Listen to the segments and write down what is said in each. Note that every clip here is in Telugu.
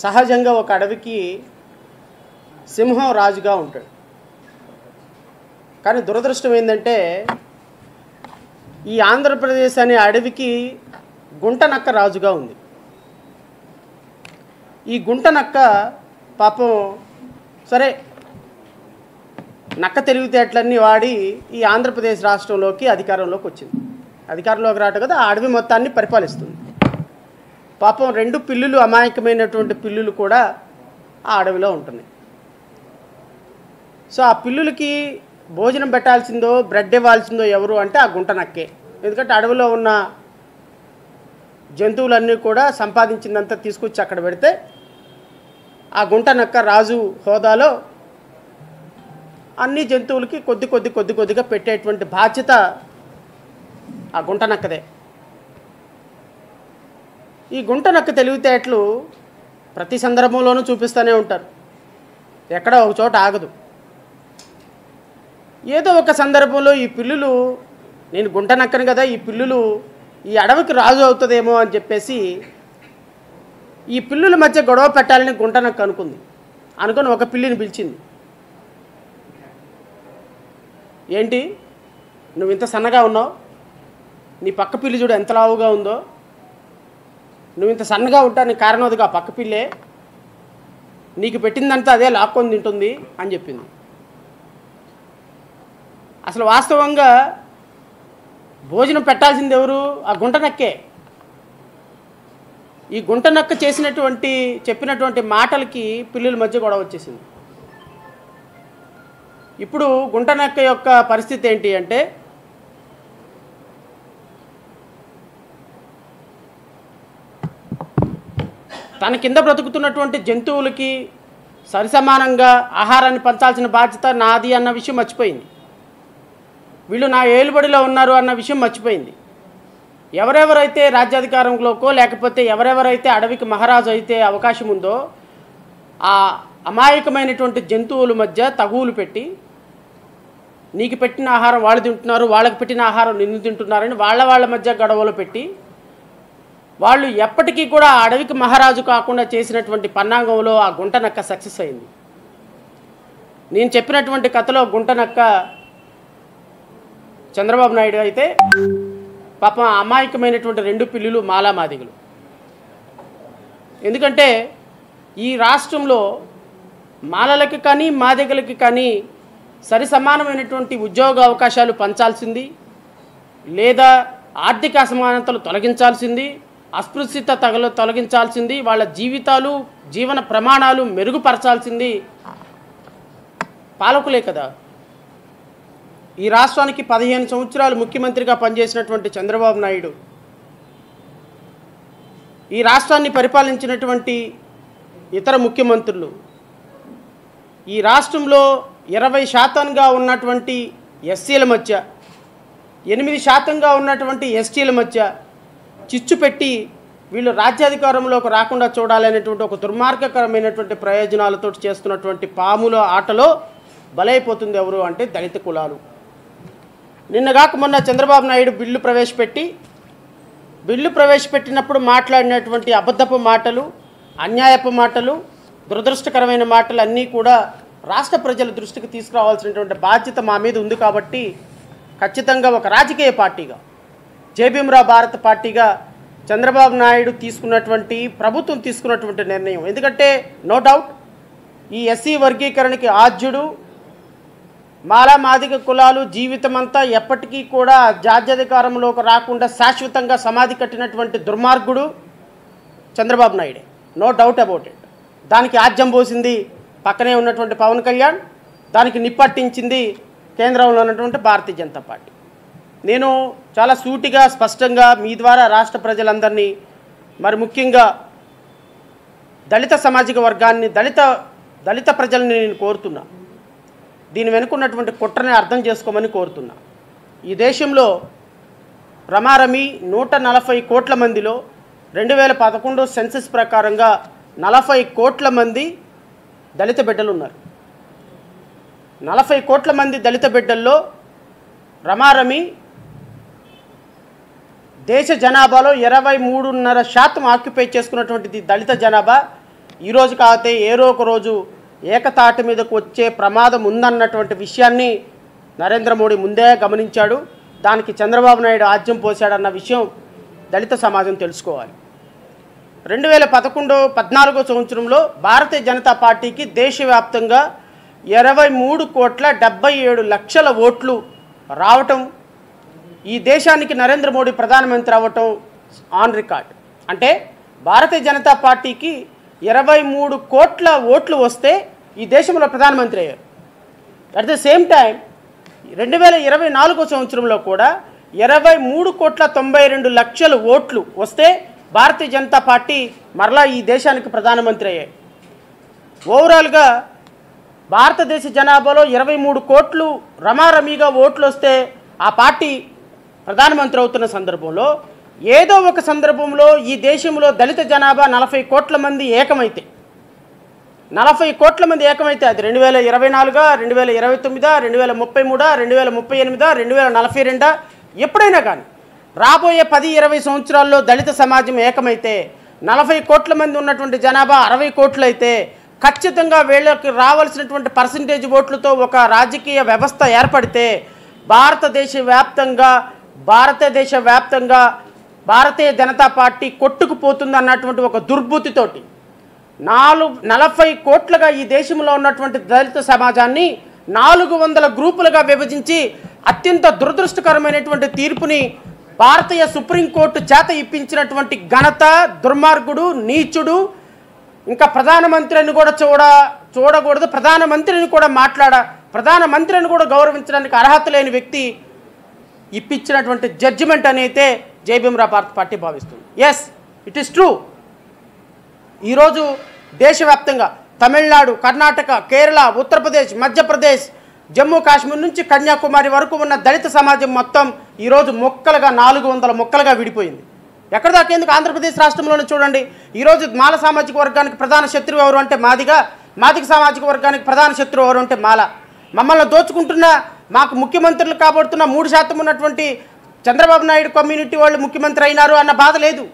సహజంగా ఒక అడవికి సింహం రాజుగా ఉంటాడు. కానీ దురదృష్టం ఏంటంటే ఈ ఆంధ్రప్రదేశ్ అనే అడవికి గుంటనక్క రాజుగా ఉంది. ఈ గుంటనక్క పాపం సరే నక్క తెలివితేటలన్నీ వాడి ఈ ఆంధ్రప్రదేశ్ రాష్ట్రంలోకి అధికారంలోకి వచ్చింది. అధికారంలోకి రావటం కదా ఆ అడవి మొత్తాన్ని పరిపాలిస్తుంది. పాపం 2 పిల్లులు, అమాయకమైనటువంటి పిల్లులు కూడా ఆ అడవిలో ఉంటున్నాయి. సో ఆ పిల్లులకి భోజనం పెట్టాల్సిందో బ్రెడ్ ఇవ్వాల్సిందో ఎవరు అంటే ఆ గుంటనక్కే. ఎందుకంటే అడవిలో ఉన్న జంతువులన్నీ కూడా సంపాదించినంత తీసుకొచ్చి అక్కడ పెడితే ఆ గుంటనక్క రాజు హోదాలో అన్ని జంతువులకి కొద్దిగా పెట్టేటువంటి బాధ్యత ఆ గుంటనక్కదే. ఈ గుంటనక్క తెలివితేటలు ప్రతి సందర్భంలోనూ చూపిస్తూనే ఉంటారు, ఎక్కడ ఒక చోట ఆగదు. ఏదో ఒక సందర్భంలో ఈ పిల్లులు, నేను గుంటనక్కను కదా, ఈ పిల్లులు ఈ అడవికి రాజు అవుతుందేమో అని చెప్పేసి ఈ పిల్లుల మధ్య గొడవ పెట్టాలని గుంటనక్క అనుకుని ఒక పిల్లిని పిలిచింది. ఏంటి నువ్వు ఇంత సన్నగా ఉన్నావు, నీ పక్క పిల్లి చూడు ఎంత లావుగా ఉందో, నువ్వు ఇంత సన్నగా ఉంటానికి కారణం అదిగా పక్క పిల్లే, నీకు పెట్టిందంతా అదే లాక్కొని తింటుంది అని చెప్పింది. అసలు వాస్తవంగా భోజనం పెట్టాల్సింది ఎవరు? ఆ గుంటనక్కే. ఈ గుంటనక్క చెప్పినటువంటి మాటలకి పిల్లుల మధ్య గొడవ వచ్చేసింది. ఇప్పుడు గుంటనక్క యొక్క పరిస్థితి ఏంటి అంటే తన కింద బ్రతుకుతున్నటువంటి జంతువులకి సరిసమానంగా ఆహారాన్ని పంచాల్సిన బాధ్యత నాది అన్న విషయం మర్చిపోయింది. వీళ్ళు నా ఏలుబడిలో ఉన్నారు అన్న విషయం మర్చిపోయింది. ఎవరెవరైతే రాజ్యాధికారంలోకో లేకపోతే ఎవరెవరైతే అడవికి మహారాజు అయితే అవకాశం ఉందో ఆ అమాయకమైనటువంటి జంతువుల మధ్య తగువులు పెట్టి నీకు పెట్టిన ఆహారం వాళ్ళు తింటున్నారు, వాళ్ళకి పెట్టిన ఆహారం నిన్ను తింటున్నారని వాళ్ళ మధ్య గొడవలు పెట్టి వాళ్ళు ఎప్పటికీ కూడా ఆ అడవికి మహారాజు కాకుండా చేసినటువంటి పన్నాగంలో ఆ గుంటనక్క సక్సెస్ అయింది. నేను చెప్పినటువంటి కథలో గుంటనక్క చంద్రబాబు నాయుడు అయితే పాపం అమాయకమైనటువంటి 2 పిల్లులు మాలామాదిగలు. ఎందుకంటే ఈ రాష్ట్రంలో మాలలకి కానీ మాదిగలకి కానీ సరి సమానమైనటువంటి ఉద్యోగ అవకాశాలు పంచాల్సింది, లేదా ఆర్థిక అసమానతలు తొలగించాల్సింది, అస్పృశ్యత తొలగించాల్సింది, వాళ్ళ జీవన ప్రమాణాలు మెరుగుపరచాల్సింది పాలకులే కదా. ఈ రాష్ట్రానికి 15 సంవత్సరాలు ముఖ్యమంత్రిగా పనిచేసినటువంటి చంద్రబాబు నాయుడు, ఈ రాష్ట్రాన్ని పరిపాలించినటువంటి ఇతర ముఖ్యమంత్రులు, ఈ రాష్ట్రంలో 20% ఉన్నటువంటి ఎస్సీల మధ్య 8% ఉన్నటువంటి ఎస్టీల మధ్య చిచ్చు పెట్టి వీళ్ళు రాజ్యాధికారంలోకి రాకుండా చూడాలనేటువంటి ఒక దుర్మార్గకరమైనటువంటి ప్రయోజనాలతో చేస్తున్నటువంటి పాముల ఆటలో బలైపోతుంది ఎవరు అంటే దళిత కులాలు. నిన్నగాక మొన్న చంద్రబాబు నాయుడు బిల్లు ప్రవేశపెట్టినప్పుడు మాట్లాడినటువంటి అబద్ధపు మాటలు, అన్యాయపు మాటలు, దురదృష్టకరమైన మాటలు అన్నీ కూడా రాష్ట్ర ప్రజల దృష్టికి తీసుకురావాల్సినటువంటి బాధ్యత మా మీద ఉంది. కాబట్టి ఖచ్చితంగా ఒక రాజకీయ పార్టీగా, జేబీఎంరావు భారత్ పార్టీగా చంద్రబాబు నాయుడు ప్రభుత్వం తీసుకున్నటువంటి నిర్ణయం, ఎందుకంటే నో డౌట్ ఈ ఎస్సీ వర్గీకరణకి ఆద్యుడు, మాదిగ కులాలు జీవితమంతా ఎప్పటికీ కూడా రాజ్యాధికారంలోకి రాకుండా శాశ్వతంగా సమాధి కట్టినటువంటి దుర్మార్గుడు చంద్రబాబు నాయుడే, నో డౌట్ అబౌట్ ఇట్. దానికి ఆజ్యం పోసింది పక్కనే ఉన్నటువంటి పవన్ కళ్యాణ్, దానికి నిప్పట్టించింది కేంద్రంలో ఉన్నటువంటి భారతీయ జనతా పార్టీ. నేను చాలా సూటిగా స్పష్టంగా మీ ద్వారా రాష్ట్ర ప్రజలందరినీ, మరి ముఖ్యంగా దళిత సామాజిక వర్గాన్ని, దళిత ప్రజల్ని నేను కోరుతున్నా, దీని వెనుకున్నటువంటి కుట్రని అర్థం చేసుకోమని కోరుతున్నా. ఈ దేశంలో రమారమి 140 కోట్ల మందిలో 2011 సెన్సస్ ప్రకారంగా 40 కోట్ల మంది దళిత బిడ్డలు ఉన్నారు. 40 కోట్ల మంది దళిత బిడ్డల్లో రమారమి దేశ జనాభాలో 23.5% ఆక్యుపై చేసుకున్నటువంటి దళిత జనాభా ఈరోజు కాకపోతే ఏదో ఒక రోజు ఏకతాటి మీదకు వచ్చే ప్రమాదం ఉందన్నటువంటి విషయాన్ని నరేంద్ర మోడీ ముందే గమనించాడు. దానికి చంద్రబాబు నాయుడు ఆజ్యం పోశాడన్న విషయం దళిత సమాజం తెలుసుకోవాలి. 2014 సంవత్సరంలో భారతీయ జనతా పార్టీకి దేశవ్యాప్తంగా 23,77,00,000 ఓట్లు రావటం, ఈ దేశానికి నరేంద్ర మోడీ ప్రధానమంత్రి అవ్వటం ఆన్ రికార్డ్. అంటే భారతీయ జనతా పార్టీకి 23 కోట్ల ఓట్లు వస్తే ఈ దేశంలో ప్రధానమంత్రి అయ్యారు. అట్ ద సేమ్ టైం 2024 సంవత్సరంలో కూడా 23,92,00,000 ఓట్లు వస్తే భారతీయ జనతా పార్టీ మరలా ఈ దేశానికి ప్రధానమంత్రి అయ్యాయి. ఓవరాల్గా భారతదేశ జనాభాలో 23 కోట్లు రమారమీగా ఓట్లు వస్తే ఆ పార్టీ ప్రధానమంత్రి అవుతున్న సందర్భంలో ఏదో ఒక సందర్భంలో ఈ దేశంలో దళిత జనాభా 40 కోట్ల మంది ఏకమైతే, 40 కోట్ల మంది ఏకమైతే అది 2024, 2029, 2033, 2038, 2042 ఎప్పుడైనా కానీ రాబోయే 10-20 సంవత్సరాల్లో దళిత సమాజం ఏకమైతే 40 కోట్ల మంది ఉన్నటువంటి జనాభా 60 కోట్లు అయితే ఖచ్చితంగా వీళ్ళకి రావాల్సినటువంటి పర్సంటేజ్ ఓట్లతో ఒక రాజకీయ వ్యవస్థ ఏర్పడితే భారతదేశ వ్యాప్తంగా భారతీయ జనతా పార్టీ కొట్టుకుపోతుంది అన్నటువంటి ఒక దుర్బుద్ధితోటి 40 కోట్లుగా ఈ దేశంలో ఉన్నటువంటి దళిత సమాజాన్ని 400 గ్రూపులుగా విభజించి అత్యంత దురదృష్టకరమైనటువంటి తీర్పుని భారతీయ సుప్రీంకోర్టు చేత ఇప్పించినటువంటి ఘనత, దుర్మార్గుడు, నీచుడు, ఇంకా ప్రధానమంత్రిని కూడా చూడకూడదు, ప్రధానమంత్రిని కూడా గౌరవించడానికి అర్హత లేని వ్యక్తి ఇప్పించినటువంటి జడ్జిమెంట్ అనేది జైభీమరావు భారత పార్టీ భావిస్తుంది. Yes, it is true. ఈరోజు దేశవ్యాప్తంగా తమిళనాడు, కర్ణాటక, కేరళ, ఉత్తరప్రదేశ్, మధ్యప్రదేశ్, జమ్మూ కాశ్మీర్ నుంచి కన్యాకుమారి వరకు ఉన్న దళిత సమాజం మొత్తం ఈరోజు 400 మొక్కలుగా విడిపోయింది. ఎక్కడ దాకా ఎందుకు? ఆంధ్రప్రదేశ్ రాష్ట్రంలోనే చూడండి. ఈరోజు మాల సామాజిక వర్గానికి ప్రధాన శత్రువు ఎవరు అంటే మాదిగ సామాజిక వర్గానికి ప్రధాన శత్రువు ఎవరు అంటే మాల. మమ్మల్ని దోచుకుంటున్న, మాకు ముఖ్యమంత్రులు కాబడుతున్న 3% ఉన్నటువంటి చంద్రబాబు నాయుడు కమ్యూనిటీ వాళ్ళు ముఖ్యమంత్రి అయినారు అన్న బాధ లేదు.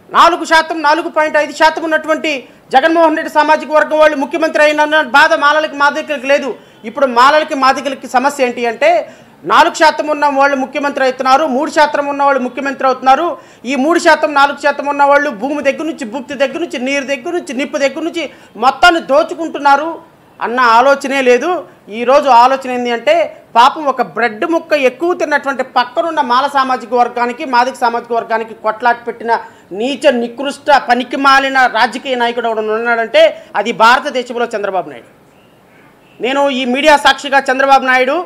4%, 4.5% ఉన్నటువంటి జగన్మోహన్ రెడ్డి సామాజిక వర్గం వాళ్ళు ముఖ్యమంత్రి అయిన బాధ మాదిగలకు లేదు. ఇప్పుడు మాదిగలకి సమస్య ఏంటి అంటే 4% ఉన్న వాళ్ళు ముఖ్యమంత్రి అవుతున్నారు, 3% ఉన్న వాళ్ళు ముఖ్యమంత్రి అవుతున్నారు. ఈ 3%, 4% ఉన్న వాళ్ళు భూమి దగ్గర నుంచి, భుక్తి దగ్గర నుంచి, నీరు దగ్గర నుంచి, నిప్పు దగ్గర నుంచి మొత్తాన్ని దోచుకుంటున్నారు అన్న ఆలోచనే లేదు. ఈరోజు ఆలోచన ఏంటి అంటే పాపం ఒక బ్రెడ్ ముక్క ఎక్కువ తిన్నటువంటి పక్కనున్న మాల సామాజిక వర్గానికి, మాదిక సామాజిక వర్గానికి కొట్లాట పెట్టిన నీచ నికృష్ట పనికిమాలిన రాజకీయ నాయకుడు ఉన్నాడంటే అది భారతదేశంలో చంద్రబాబు నాయుడు. నేను ఈ మీడియా సాక్షిగా చంద్రబాబు నాయుడు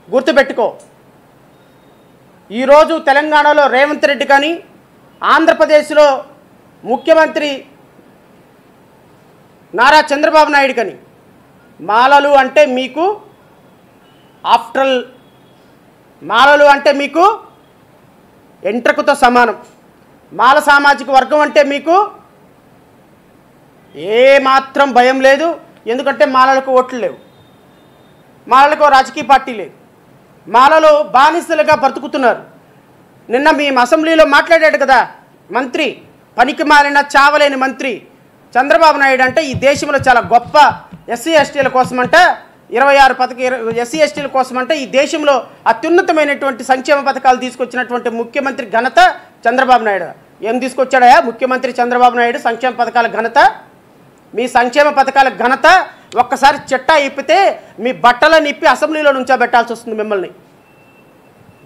గుర్తుపెట్టుకో, ఈరోజు తెలంగాణలో రేవంత్ రెడ్డి కానీ, ఆంధ్రప్రదేశ్లో ముఖ్యమంత్రి నారా చంద్రబాబు నాయుడు కానీ మాలలు అంటే మీకు మాలలు అంటే మీకు ఎంట్రకుతో సమానం. మాల సామాజిక వర్గం అంటే మీకు ఏమాత్రం భయం లేదు. ఎందుకంటే మాలలకు ఓట్లు లేవు, మాలలకు రాజకీయ పార్టీ లేదు, మాలలు బానిసలుగా బ్రతుకుతున్నారు. నిన్న మీ అసెంబ్లీలో మాట్లాడాడు కదా మంత్రి, పనికి మాలిన చావలేని మంత్రి చంద్రబాబు నాయుడు అంటే ఈ దేశంలో చాలా గొప్ప ఎస్సీ ఎస్టీల కోసమంట 26 ఎస్సీ ఎస్టీల కోసమంటే ఈ దేశంలో అత్యున్నతమైనటువంటి సంక్షేమ పథకాలు తీసుకొచ్చినటువంటి ముఖ్యమంత్రి ఘనత చంద్రబాబు నాయుడు. ఏం తీసుకొచ్చాడా ముఖ్యమంత్రి చంద్రబాబు నాయుడు? సంక్షేమ పథకాల ఘనత. మీ సంక్షేమ పథకాల ఘనత ఒక్కసారి చెట్టా ఇప్పితే మీ బట్టలను ఇప్పి అసెంబ్లీలో నుంచోబెట్టాల్సి వస్తుంది మిమ్మల్ని.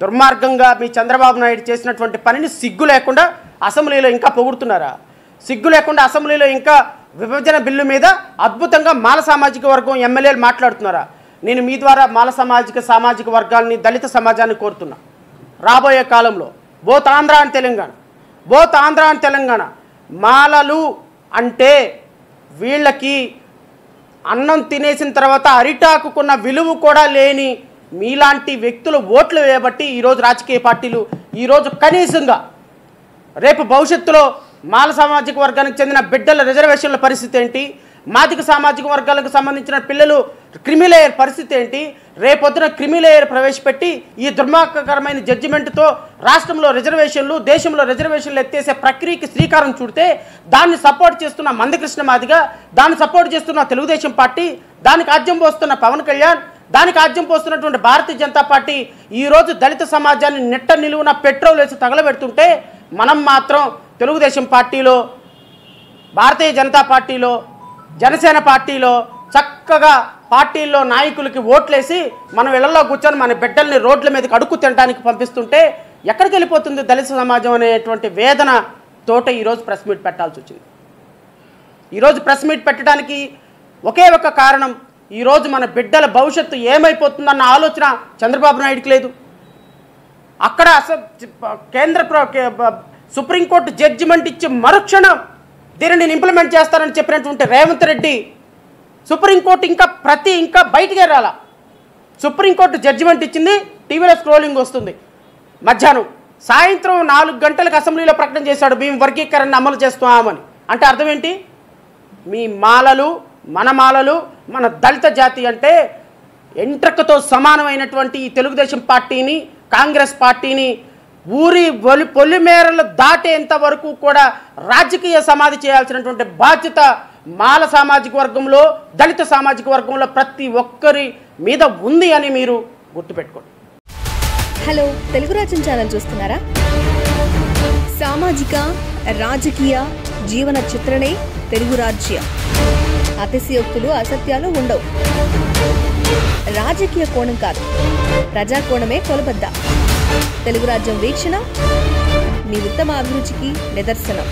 దుర్మార్గంగా మీ చంద్రబాబు నాయుడు చేసినటువంటి పనిని సిగ్గు లేకుండా అసెంబ్లీలో ఇంకా పొగుడుతున్నారా? సిగ్గు లేకుండా అసెంబ్లీలో ఇంకా విభజన బిల్లు మీద అద్భుతంగా మాల సామాజిక వర్గం ఎమ్మెల్యేలు మాట్లాడుతున్నారా? నేను మీ ద్వారా మాల సామాజిక వర్గాన్ని, దళిత సమాజాన్ని కోరుతున్నా. రాబోయే కాలంలో బోత్ ఆంధ్ర అండ్ తెలంగాణ మాలలు అంటే వీళ్ళకి అన్నం తినేసిన తర్వాత అరిటాకుకున్న విలువ కూడా లేని మీలాంటి వ్యక్తులు ఓట్లు వేయబట్టి ఈరోజు రాజకీయ పార్టీలు ఈరోజు కనీసంగా రేపు భవిష్యత్తులో మాల సామాజిక వర్గానికి చెందిన బిడ్డల రిజర్వేషన్ల పరిస్థితి ఏంటి, మాదిక సామాజిక వర్గాలకు సంబంధించిన పిల్లలు క్రిమిలేయర్ పరిస్థితి ఏంటి? రేపొద్దున క్రిమిలేయర్ ప్రవేశపెట్టి ఈ దుర్మార్గకరమైన జడ్జిమెంట్తో రాష్ట్రంలో రిజర్వేషన్లు, దేశంలో రిజర్వేషన్లు ఎత్తేసే ప్రక్రియకి శ్రీకారం చుడితే దాన్ని సపోర్ట్ చేస్తున్న మందకృష్ణ మాదిగ, దాన్ని సపోర్ట్ చేస్తున్న తెలుగుదేశం పార్టీ, దానికి ఆజ్యం పోస్తున్న పవన్ కళ్యాణ్, దానికి ఆజ్యం పోస్తున్నటువంటి భారతీయ జనతా పార్టీ ఈరోజు దళిత సమాజాన్ని నెట్ట నిలువున పెట్రోల్ వేసి తగలబెడుతుంటే మనం మాత్రం తెలుగుదేశం పార్టీలో, భారతీయ జనతా పార్టీలో, జనసేన పార్టీలో చక్కగా పార్టీల్లో నాయకులకి ఓట్లేసి మనం ఇళ్లలో కూర్చొని మన బిడ్డల్ని రోడ్ల మీదకి అడుక్కు తినడానికి పంపిస్తుంటే ఎక్కడికి వెళ్ళిపోతుంది దళిత సమాజం అనేటువంటి వేదన తోట ఈరోజు ప్రెస్ మీట్ పెట్టాల్సి వచ్చింది. ఈరోజు ప్రెస్ మీట్ పెట్టడానికి ఒకే ఒక కారణం, ఈరోజు మన బిడ్డల భవిష్యత్తు ఏమైపోతుందన్న ఆలోచన చంద్రబాబు నాయుడుకి లేదు. అక్కడ సుప్రీంకోర్టు జడ్జిమెంట్ ఇచ్చి మరుక్షణం దీనిని నేను ఇంప్లిమెంట్ చేస్తానని చెప్పినటువంటి రేవంత్ రెడ్డి సుప్రీంకోర్టు ఇంకా బయటికే రాలా. సుప్రీంకోర్టు జడ్జిమెంట్ ఇచ్చింది, టీవీలో స్క్రోలింగ్ వస్తుంది. మధ్యాహ్నం సాయంత్రం 4 గంటలకు అసెంబ్లీలో ప్రకటన చేశాడు, మేము వర్గీకరణ అమలు చేస్తున్నామని. అంటే అర్థం ఏంటి? మీ మాలలు, మన మాలలు, మన దళిత జాతి అంటే ఎంట్రకతో సమానమైనటువంటి ఈ తెలుగుదేశం పార్టీని, కాంగ్రెస్ పార్టీని ఊరి పొలిమేరలు దాటేంత వరకు కూడా రాజకీయ సమాధి చేయాల్సినటువంటి బాధ్యత మాల సామాజిక వర్గంలో, దళిత సామాజిక వర్గంలో ప్రతి ఒక్కరి మీద ఉంది అని మీరు గుర్తుపెట్టుకోండి. హలో, తెలుగు రాజ్యం ఛానల్ చూస్తున్నారా? సామాజిక, రాజకీయ, జీవన చిత్రణే తెలుగు రాజ్యం. అతిశయోక్తులు, అసత్యాలు ఉండవు. రాజకీయ కోణం కాదు, ప్రజా కోణమే కొలబద్ద. తెలుగు రాజ్యం వీక్షణ మీ ఉత్తమ అభిరుచికి నిదర్శనం.